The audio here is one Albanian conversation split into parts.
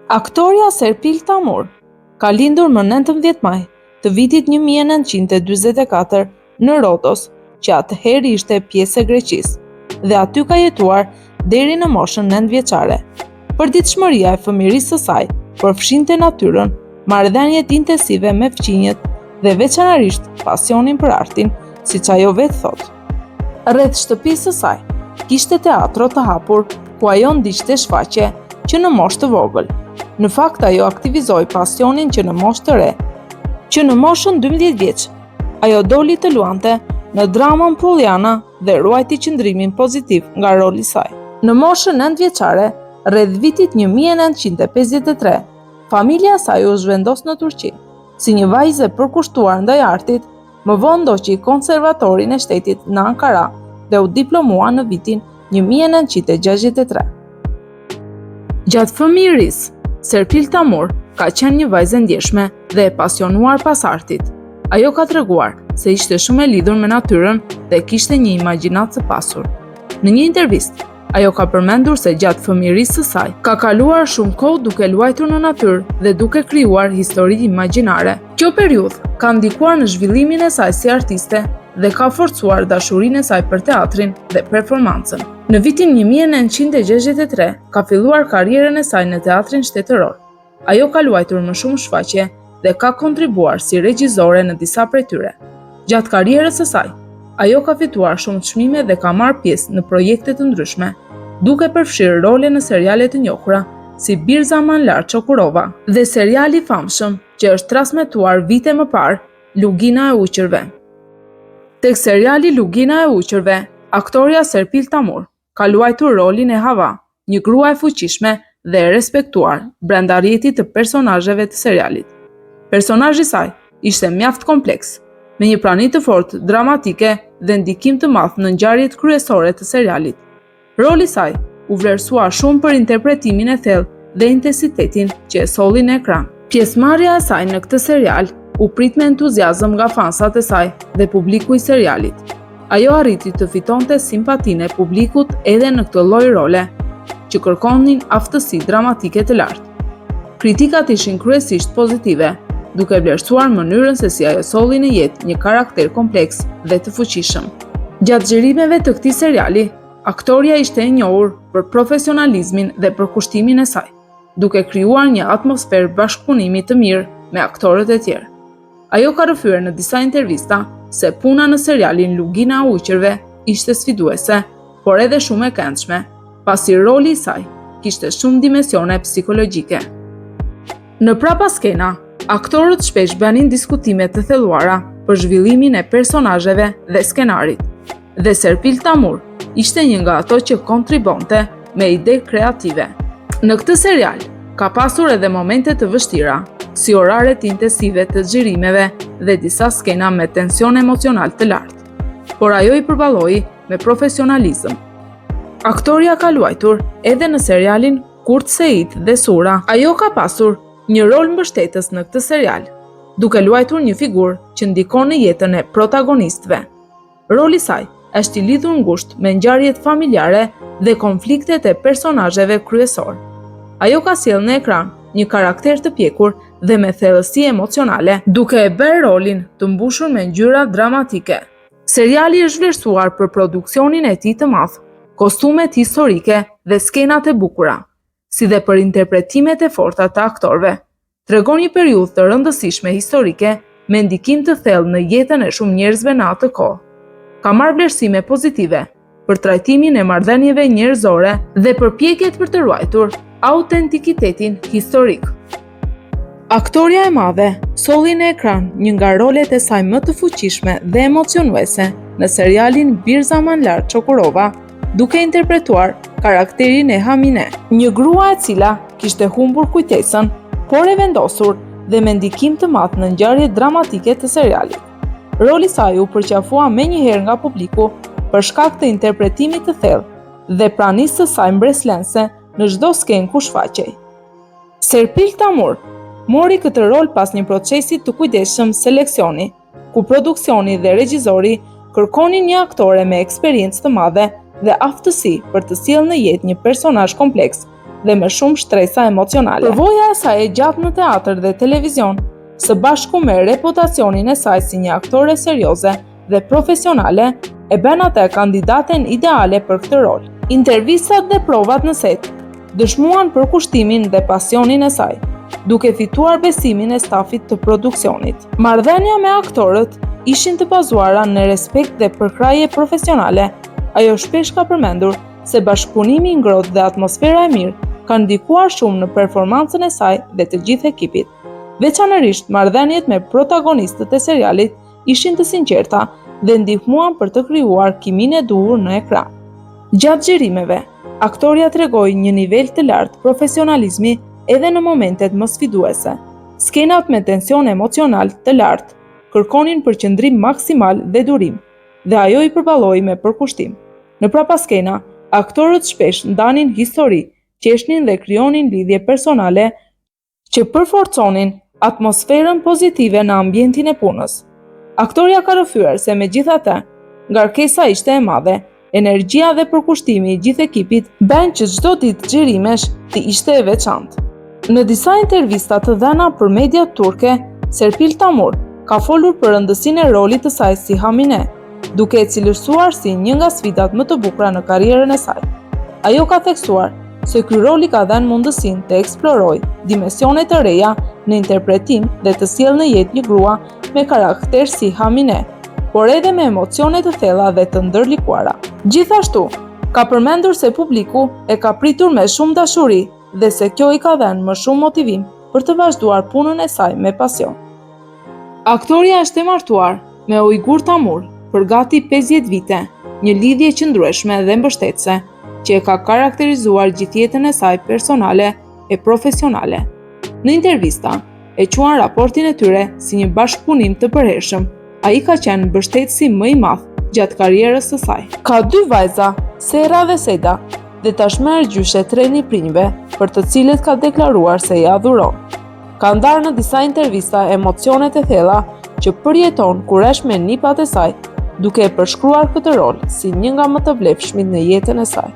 Aktoria Serpil Tamur ka lindur më 19 maj të vitit 1944 në Rodos, që atëherë ishte pjesë e Greqisë, dhe aty ka jetuar deri në moshën 9 vjeçare. Përditshmëria e fëmirisë së saj përfshinte natyrën, marrëdhëniet intensive me fqinjet dhe veçanërisht pasionin për artin, siç ajo vetë thotë. Rreth shtëpisë së saj kishte teatro të hapur ku ajo ndiqte shfaqje që në moshë të vogël. Në fakt, ajo aktivizoi pasionin që në moshë të re, që në moshën 12 vjeç, ajo doli të luante në dramën Pollyanna dhe ruajti qëndrimin pozitiv nga roli i saj. Në moshën 9 vjeçare, rreth vitit 1953, familja e saj u zhvendos në Turqi. Si një vajzë e përkushtuar ndaj artit, më vonë ndoqi konservatorin e shtetit në Ankara dhe u diplomua në vitin 1963. Gjatë fëmijërisë, Serpil Tamur ka qenë një vajzë ndjeshme dhe e pasionuar pas artit. Ajo ka treguar se ishte shumë e lidhur me natyrën dhe kishte një imagjinatë të pasur. Në një intervistë, ajo ka përmendur se gjatë fëmijërisë së saj ka kaluar shumë kohë duke luajtur në natyrë dhe duke krijuar histori imagjinare. Kjo periudhë ka ndikuar në zhvillimin e saj si artiste dhe ka forcuar dashurinë e saj për teatrin dhe performancën. Në vitin 1963 ka filluar karrierën e saj në teatrin shtetëror. Ajo ka luajtur më shumë shfaqje dhe ka kontribuar si regjizore në disa prej tyre. Gjatë karrierës së saj, ajo ka fituar shumë çmime dhe ka marrë pjesë në projekte të ndryshme, duke përfshirë role në seriale të njohura si Bir Zamanlar Çokurova dhe seriali i famshëm që është transmetuar vite më parë, Lugina e Uqërve. Tek seriali Lugina e Uqërve, aktoria Serpil Tamur ka luajtur rolin e Hava, një grua e fuqishme dhe e respektuar brenda rrjetit të personazheve të serialit. Personazhi i saj ishte mjaft kompleks, me një prani të fortë dramatike dhe ndikim të madh në ngjarjet kryesore të serialit. Roli i saj u vlerësua shumë për interpretimin e thellë dhe intensitetin që e solli në ekran. Pjesëmarrja e saj në këtë serial u prit me entuziazëm nga fansat e saj dhe publiku i serialit. Ajo arriti të fitonte simpatinë e publikut edhe në këtë lloj role, që kërkonin aftësi dramatike të lartë. Kritikat ishin kryesisht pozitive, duke vlerësuar mënyrën se si ajo solli në jetë një karakter kompleks dhe të fuqishëm. Gjatë xhirimeve të këtij seriali, aktoria ishte e njohur për profesionalizmin dhe përkushtimin e saj, duke krijuar një atmosferë bashkëpunimi të mirë me aktorët e tjerë. Ajo ka rrëfyer në disa intervista se puna në serialin Lugina e Uqërve ishte sfiduese, por edhe shumë e këndshme, pasi roli i saj kishte shumë dimensione psikologjike. Në prapaskena, aktorët shpesh bënin diskutime të thelluara për zhvillimin e personazheve dhe skenarit, dhe Serpil Tamur ishte një nga ato që kontribonte me ide kreative. Në këtë serial ka pasur edhe momente të vështira, si oraret intensive të xhirimeve dhe disa skena me tension emocional të lartë, por ajo i përballoi me profesionalizëm. Aktoria ka luajtur edhe në serialin Kurt Seit dhe Sura. Ajo ka pasur një rol mbështetës në këtë serial, duke luajtur një figurë që ndikon në jetën e protagonistëve. Roli i saj është i lidhur ngushtë me ngjarjet familjare dhe konfliktet e personazheve kryesor. Ajo ka sjellë në ekran një karakter të pjekur dhe me thellësi emocionale, duke e bërë rolin të mbushur me ngjyra dramatike. Seriali është vlerësuar për produksionin e tij të madh, kostumet historike dhe skenat e bukura, si dhe për interpretimet e forta të aktorëve. Tregon një periudhë të rëndësishme historike me ndikim të thellë në jetën e shumë njerëzve në atë kohë. Ka marrë vlerësime pozitive për trajtimin e marrëdhënieve njerëzore dhe përpjekjet për të ruajtur autentikitetin historik. Aktoria e madhe solli në ekran një nga rolet e saj më të fuqishme dhe emocionuese në serialin Bir Zamanlar Çokurova, duke interpretuar karakterin e Hamine, një grua e cila kishte humbur kujtesën, por e vendosur dhe me ndikim të madh në ngjarjet dramatike të serialit. Roli i saj u përqafua menjëherë nga publiku për shkak të interpretimit të thellë dhe pranisë së saj mbreslense në çdo skenë ku shfaqej. Serpil Tamur mori këtë rol pas një procesi të kujdesshëm seleksioni, ku produksioni dhe regjizori kërkonin një aktore me eksperiencë të madhe dhe aftësi për të sjellë në jetë një personazh kompleks dhe me shumë shtresa emocionale. Përvoja e saj e gjatë në teatr dhe televizion, së bashku me reputacionin e saj si një aktore serioze dhe profesionale, e bën atë kandidaten ideale për këtë rol. Intervistat dhe provat në set dëshmuan për kushtimin dhe pasionin e saj, duke fituar besimin e stafit të produksionit. Marrëdhënia me aktorët ishin të bazuara në respekt dhe përkraje profesionale. Ajo shpesh ka përmendur se bashkëpunimi i ngrohtë dhe atmosfera e mirë kanë ndikuar shumë në performancën e saj dhe të gjithë ekipit. Veçanërisht marrëdhëniet me protagonistët e serialit ishin të sinqerta dhe ndihmuan për të krijuar kimin e duhur në ekran. Gjatë xhirimeve, aktoria tregoi një nivel të lartë profesionalizmi edhe në momentet më sfiduese. Skenat me tension emocional të lartë kërkonin përqendrim maksimal dhe durim, dhe ajo i përballoi me përkushtim. Në prapaskena, aktorët shpesh ndanin histori, qeshnin dhe krijonin lidhje personale që përforconin atmosferën pozitive në ambientin e punës. Aktoria ka rrëfyer se megjithatë, ngarkesa ishte e madhe, energjia dhe përkushtimi i gjithë ekipit bën që çdo ditë xhirimesh të ishte e veçantë. Në disa intervista të dhëna për mediat turke, Serpil Tamur ka folur për rëndësinë e rolit të saj si Hamine, duke e cilësuar si një nga sfidat më të bukura në karrierën e saj. Ajo ka theksuar se ky rol i ka dhënë mundësinë të eksplorojë dimensione të reja në interpretim dhe të sjellë në jetë një grua me karakter si Hamine, por edhe me emocione të thella dhe të ndërlikuara. Gjithashtu, ka përmendur se publiku e ka pritur me shumë dashuri dhe se kjo i ka dhënë më shumë motivim për të vazhduar punën e saj me pasion. Aktoria është e martuar me Ujgur Tamur për gati 50 vite, një lidhje qëndrueshme dhe mbështetëse që e ka karakterizuar gjithë jetën e saj personale e profesionale. Në intervista, e quan raportin e tyre si një bashkëpunim të përhershëm. Ai ka qenë mbështetësi më i madh gjatë karrierës së saj. Ka 2 vajza, Sera dhe Seda, dhe tashmë gjyshe 3 niprinjve, për të cilët ka deklaruar se i adhuron. Ka ndarë në disa intervista emocionet e thella që përjeton kur është me nipat e saj, duke e përshkruar këtë rol si një nga më të vlefshmit në jetën e saj.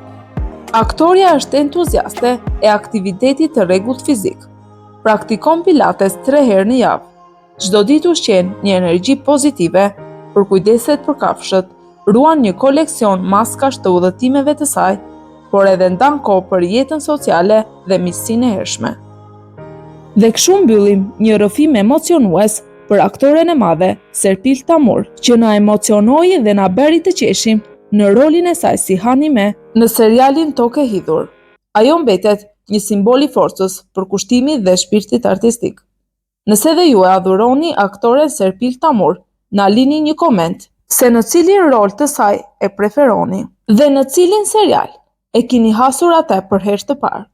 Aktoria është entuziaste e aktivitetit të rregullt fizik. Praktikon pilates 3 herë në javë. Çdo ditë ushqen një energji pozitive, përkujdeset për kafshët, ruan një koleksion maskash të udhëtimeve të saj, por edhe ndan kohë për jetën sociale dhe miqësinë e hershme. Dhe kështu mbyllim një rrëfim emocionues për aktoren e madhe Serpil Tamur, që na emocionoi dhe na bëri të qeshim në rolin e saj si Hanime në serialin Tokë e Hidhur. Ajo mbetet një simbol i forcës, përkushtimit dhe shpirtit artistik. Nëse dhe ju e adhuroni aktoren Serpil Tamur, na lini një koment se në cilin rol të saj e preferoni dhe në cilin serial e keni hasur atë për herë të parë.